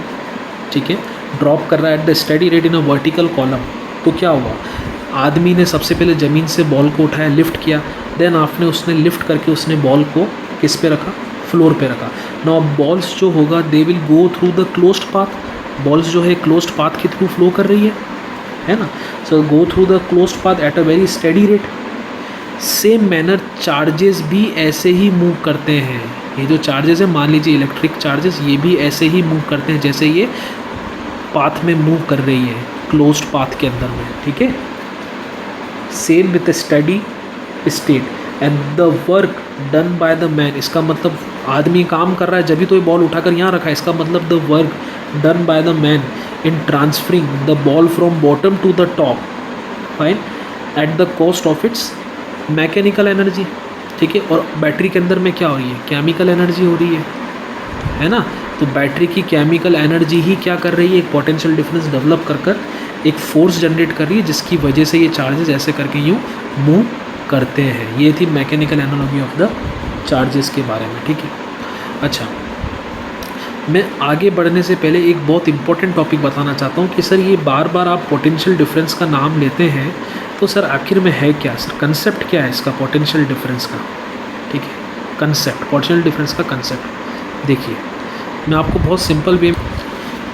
ठीक है, ड्रॉप कर रहा है at the steady rate in a vertical column, तो क्या हुआ, आदमी ने सबसे पहले ज़मीन से बॉल को उठाया, लिफ्ट किया, देन आपने उसने लिफ्ट करके उसने बॉल को किस पे रखा, फ्लोर पे रखा। नाउ बॉल्स जो होगा they will go through the closed path, balls जो है क्लोज्ड पाथ के थ्रू फ्लो कर रही है ना, so go through the closed path at a very steady rate. Same manner charges भी ऐसे ही मूव करते हैं, ये जो चार्जेस है, मान लीजिए इलेक्ट्रिक चार्जेस, ये भी ऐसे ही मूव करते हैं जैसे ये पाथ में मूव कर रही है, क्लोज्ड पाथ के अंदर में, ठीक है। Same with steady state and the work done by the man, इसका मतलब आदमी काम कर रहा है, जब भी तो ये बॉल उठाकर यहाँ रखा है, इसका मतलब the work done by the man in transferring the ball from bottom to the top, fine, at the cost of its mechanical energy, ठीक है। और बैटरी के अंदर में क्या हो रही है, केमिकल एनर्जी हो रही है ना। तो बैटरी की केमिकल एनर्जी ही क्या कर रही है, एक पोटेंशियल डिफरेंस डेवलप कर एक फोर्स जनरेट कर रही है, जिसकी वजह से ये चार्जेस ऐसे करके यूँ मूव करते हैं। ये थी mechanical analogy of the charges के बारे में, ठीक है। अच्छा, मैं आगे बढ़ने से पहले एक बहुत इंपॉर्टेंट टॉपिक बताना चाहता हूँ कि सर ये बार बार आप पोटेंशियल डिफरेंस का नाम लेते हैं, तो सर आखिर में है क्या, सर कंसेप्ट क्या है इसका पोटेंशियल डिफरेंस का, ठीक है। कंसेप्ट, पोटेंशियल डिफरेंस का कंसेप्ट देखिए, मैं आपको बहुत सिंपल वे,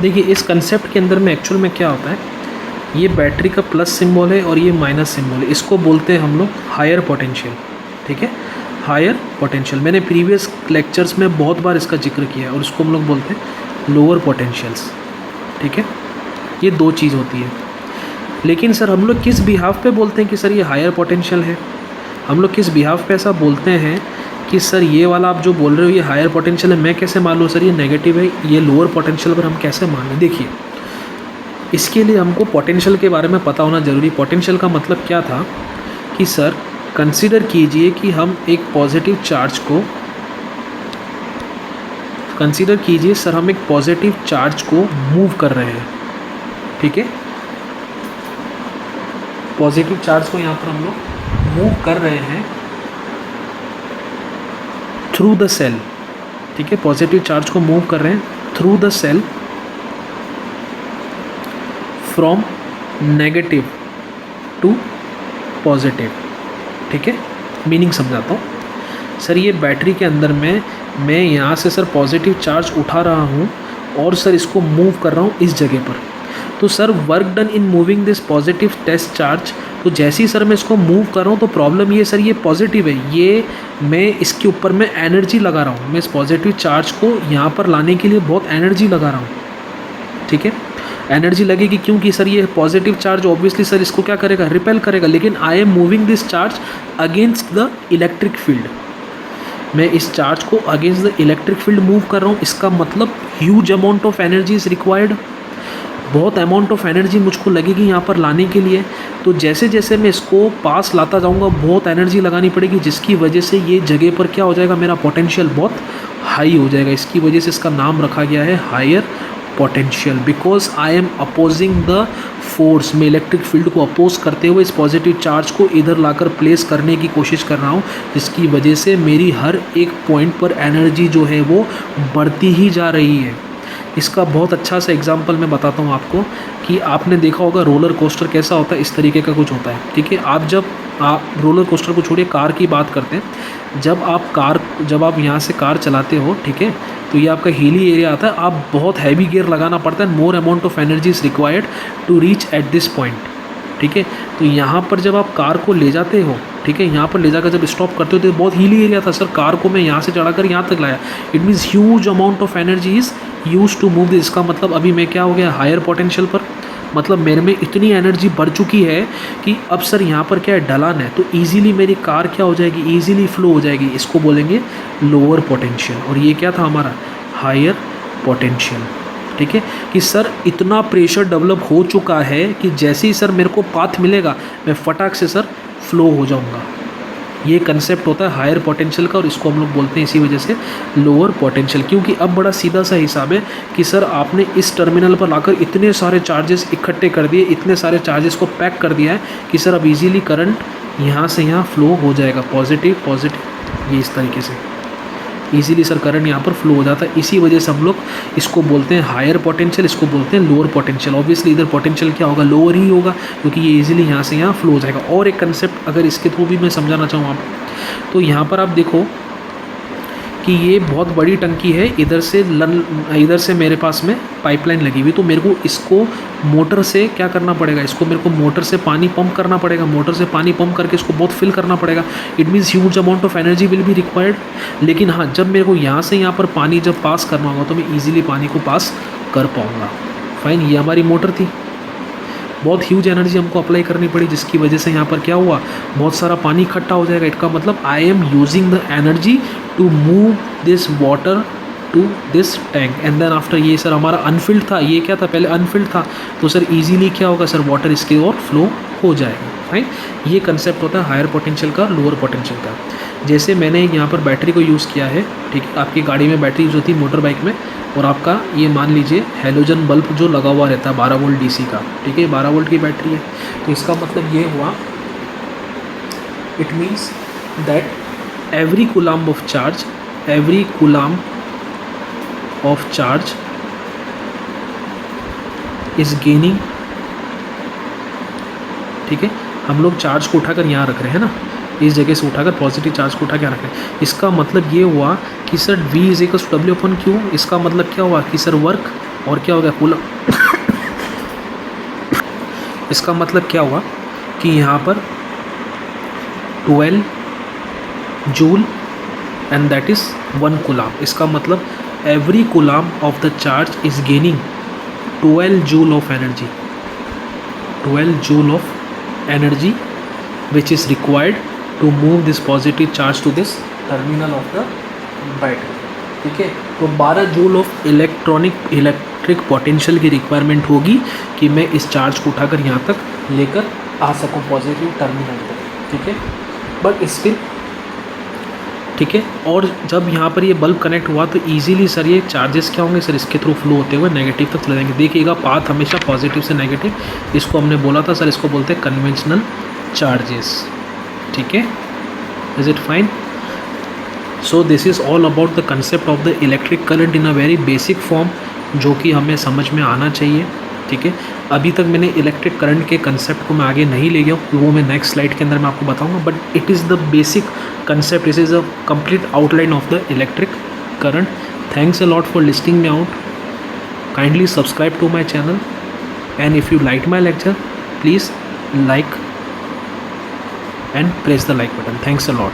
देखिए इस कंसेप्ट के अंदर में एक्चुअल में क्या होता है, ये बैटरी का प्लस सिंबल है और ये माइनस सिंबल है, इसको बोलते हैं हम लोग हायर पोटेंशियल, ठीक है, हायर पोटेंशियल। मैंने प्रीवियस लेक्चर्स में बहुत बार इसका जिक्र किया है, और इसको हम लोग बोलते हैं लोअर पोटेंशियल्स, ठीक है। ये दो चीज़ होती है। लेकिन सर हम लोग किस बिहाफ पे बोलते हैं कि सर ये हायर पोटेंशियल है, हम लोग किस बिहाफ पे ऐसा बोलते हैं कि सर ये वाला आप जो बोल रहे हो ये हायर पोटेंशियल है, मैं कैसे मान लूँ सर ये नेगेटिव है, ये लोअर पोटेंशियल पर हम कैसे मान लें। देखिए, इसके लिए हमको पोटेंशियल के बारे में पता होना ज़रूरी। पोटेंशियल का मतलब क्या था कि सर कंसीडर कीजिए कि हम एक पॉजिटिव चार्ज को, कंसीडर कीजिए सर हम एक पॉजिटिव चार्ज को मूव कर रहे हैं, ठीक है। पॉजिटिव चार्ज को यहाँ पर हम लोग मूव कर रहे हैं थ्रू द सेल, ठीक है। पॉजिटिव चार्ज को मूव कर रहे हैं through the cell from negative to positive, ठीक है। मीनिंग समझाता हूँ सर, ये बैटरी के अंदर में मैं यहाँ से सर पॉजिटिव चार्ज उठा रहा हूँ और सर इसको मूव कर रहा हूँ इस जगह पर, तो sir work done in moving this positive test charge, तो जैसे ही सर मैं इसको मूव कर रहा हूँ तो प्रॉब्लम ये सर ये पॉजिटिव है, ये मैं इसके ऊपर मैं एनर्जी लगा रहा हूँ, मैं इस पॉजिटिव चार्ज को यहाँ पर लाने के लिए बहुत एनर्जी लगा रहा हूँ, ठीक है। एनर्जी लगेगी क्योंकि सर ये पॉजिटिव चार्ज ऑब्वियसली सर इसको क्या करेगा, रिपेल करेगा, लेकिन I am moving this charge against the electric field, मैं इस चार्ज को against the electric field move कर रहा हूँ, इसका मतलब huge amount of energy is required, बहुत अमाउंट ऑफ एनर्जी मुझको लगेगी यहाँ पर लाने के लिए। तो जैसे जैसे मैं इसको पास लाता जाऊँगा बहुत एनर्जी लगानी पड़ेगी, जिसकी वजह से ये जगह पर क्या हो जाएगा, मेरा पोटेंशियल बहुत हाई हो जाएगा। इसकी वजह से इसका नाम रखा गया है higher potential, because I am opposing the force, मैं इलेक्ट्रिक फील्ड को अपोज करते हुए इस पॉजिटिव चार्ज को इधर लाकर प्लेस करने की कोशिश कर रहा हूँ, जिसकी वजह से मेरी हर एक पॉइंट पर एनर्जी जो है वो बढ़ती ही जा रही है। इसका बहुत अच्छा सा एग्जांपल मैं बताता हूँ आपको कि आपने देखा होगा रोलर कोस्टर कैसा होता है, इस तरीके का कुछ होता है, ठीक है। आप रोलर कोस्टर को छोड़िए, कार की बात करते हैं, जब आप यहाँ से कार चलाते हो, ठीक है, तो ये आपका हिली एरिया आता है, आप बहुत हैवी गियर लगाना पड़ता है, more amount of energy is required to reach at this point, ठीक है। तो यहाँ पर जब आप कार को ले जाते हो, ठीक है, यहाँ पर ले जाकर जब स्टॉप करते हो तो बहुत हिली एरिया था, सर कार को मैं यहाँ से चढ़ाकर यहाँ तक लाया, it means huge amount of energy is use to move this. इसका मतलब अभी मैं क्या हो गया, हायर पोटेंशियल पर, मतलब मेरे में इतनी एनर्जी बढ़ चुकी है कि अब सर यहाँ पर क्या है, ढलान है, तो ईजिली मेरी कार क्या हो जाएगी, ईजिली फ्लो हो जाएगी, इसको बोलेंगे लोअर पोटेंशियल। और ये क्या था हमारा हायर पोटेंशियल, ठीक है। कि सर इतना प्रेशर डेवलप हो चुका है कि जैसे ही सर मेरे को पाथ मिलेगा मैं फटाक से सर फ्लो हो जाऊंगा, ये कंसेप्ट होता है हायर पोटेंशियल का, और इसको हम लोग बोलते हैं इसी वजह से लोअर पोटेंशियल। क्योंकि अब बड़ा सीधा सा हिसाब है कि सर आपने इस टर्मिनल पर लाकर इतने सारे चार्जेस इकट्ठे कर दिए, इतने सारे चार्जेस को पैक कर दिया है कि सर अब इजीली करंट यहाँ से यहाँ फ्लो हो जाएगा, पॉजिटिव पॉजिटिव, ये इस तरीके से इजीली सर करंट यहाँ पर फ्लो हो जाता है। इसी वजह से हम लोग इसको बोलते हैं हायर पोटेंशियल, इसको बोलते हैं लोअर पोटेंशियल। ऑब्वियसली इधर पोटेंशियल क्या होगा, लोअर ही होगा, क्योंकि ये इजीली यहाँ से यहाँ फ्लो हो जाएगा। और एक कंसेप्ट अगर इसके थ्रू भी मैं समझाना चाहूँ आप, तो यहाँ पर आप देखो कि कि ये बहुत बड़ी टंकी है, इधर से मेरे पास में पाइपलाइन लगी हुई, तो मेरे को इसको मोटर से क्या करना पड़ेगा, इसको मेरे को मोटर से पानी पंप करना पड़ेगा, मोटर से पानी पंप करके इसको बहुत फिल करना पड़ेगा। It means huge amount of energy will be required. लेकिन हाँ, जब मेरे को यहाँ से यहाँ पर पानी जब पास करना होगा तो मैं ईजिली पानी को पास कर पाऊँगा। फाइन, ये हमारी मोटर थी। बहुत ह्यूज एनर्जी हमको अप्लाई करनी पड़ी, जिसकी वजह से यहाँ पर क्या हुआ, बहुत सारा पानी इकट्ठा हो जाएगा। इसका मतलब I am using the energy to move this water to this tank and then after. ये सर हमारा अनफिल्ड था, ये क्या था, पहले अनफिल्ड था, तो सर इजीली क्या होगा सर, वाटर इसके और फ्लो हो जाएगा। राइट, ये कंसेप्ट होता है हायर पोटेंशियल का, लोअर पोटेंशियल का। जैसे मैंने यहाँ पर बैटरी को यूज़ किया है, ठीक है, आपकी गाड़ी में बैटरी यूज़ होती है मोटर बाइक में, और आपका ये मान लीजिए हैलोजन बल्ब जो लगा हुआ रहता है 12 वोल्ट डीसी का, ठीक है, 12 वोल्ट की बैटरी है। तो इसका मतलब ये हुआ, it means that every coulomb of charge, every coulomb of charge is gaining, ठीक है। हम लोग चार्ज को उठाकर यहाँ रख रहे हैं ना, इस जगह से उठाकर पॉजिटिव चार्ज को उठा के रख रहे हैं। इसका मतलब ये हुआ कि sir V is equal to W upon Q। इसका मतलब क्या हुआ कि सर वर्क और क्या हो गया, कूलम। इसका मतलब क्या हुआ कि यहाँ पर 12 joule and that is 1 coulomb. इसका मतलब every coulomb of the charge is gaining 12 joule of energy, 12 joule of energy which is required to move this positive charge to this terminal of the battery, ठीक है। तो 12 जूल ऑफ इलेक्ट्रिक पोटेंशियल की रिक्वायरमेंट होगी कि मैं इस चार्ज को उठाकर यहाँ तक लेकर आ सकूँ पॉजिटिव टर्मिनल तक, ठीक है। बट स्टिल, ठीक है। और जब यहाँ पर ये बल्ब कनेक्ट हुआ तो इजीली सर ये चार्जेस क्या होंगे सर, इसके थ्रू फ्लो होते हुए नेगेटिव तक चले जाएंगे। देखिएगा पाथ हमेशा पॉजिटिव से नेगेटिव, इसको हमने बोला था सर, इसको बोलते हैं कन्वेंशनल चार्जेस, ठीक है। Is it fine? So this is all about the concept of the electric current in a very basic form, जो कि हमें समझ में आना चाहिए, ठीक है। अभी तक मैंने इलेक्ट्रिक करंट के कंसेप्ट को मैं आगे नहीं ले गया हूँ, वो मैं नेक्स्ट स्लाइड के अंदर मैं आपको बताऊँगा, but it is the basic concept, it is a complete outline of the electric current. Thanks a lot for listing me out. Kindly subscribe to my channel and if you like my lecture please like and press the like button. Thanks a lot.